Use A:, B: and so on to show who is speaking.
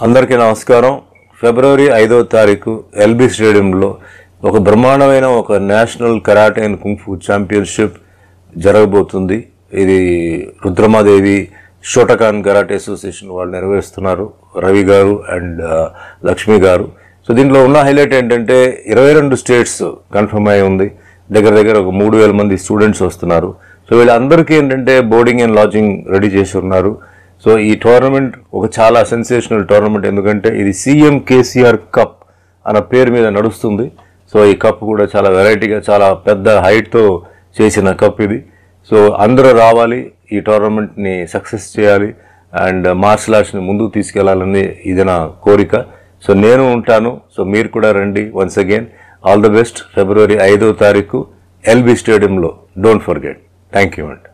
A: అందరికీ నమస్కారం. ఫిబ్రవరి 5వ తారీఖు ఎల్బీ స్టేడియంలో ఒక బ్రహ్మాండమైన ఒక national karate and kung fu championship జరగబోతుంది. ఇది రుద్రమాదేవి షోటకాన్ కరాటే అసోసియేషన్ వాళ్ళు నిర్వహిస్తున్నారు, రవి గారు అండ్ లక్ష్మి గారు. సో దీంట్లో ఉన్న హైలైట్ ఏంటంటే 22 స్టేట్స్ కన్ఫర్మ్ అయి ఉంది. దగ్గర ఒక 3000 మంది స్టూడెంట్స్ వస్తున్నారు. సో వీళ్ళందరికీ ఏంటంటే బోర్డింగ్ అండ్ లాడ్జింగ్ రెడీ చేసి ఉన్నారు. సో ఈ టోర్నమెంట్ ఒక చాలా సెన్సేషనల్ టోర్నమెంట్, ఎందుకంటే ఇది సీఎం కేసీఆర్ కప్ అన్న పేరు మీద నడుస్తుంది. సో ఈ కప్ కూడా చాలా వెరైటీగా, చాలా పెద్ద హైట్తో చేసిన కప్ ఇది. సో అందరూ రావాలి, ఈ టోర్నమెంట్ని సక్సెస్ చేయాలి అండ్ మార్షల్ ఆర్ట్స్ని ముందుకు తీసుకెళ్లాలని ఇది నా కోరిక. సో నేను ఉంటాను, సో మీరు కూడా రండి. Once again all the best. ఫిబ్రవరి 5వ తారీఖు ఎల్బీ స్టేడియంలో, డోంట్ ఫర్గెట్. థ్యాంక్ యూ అండి.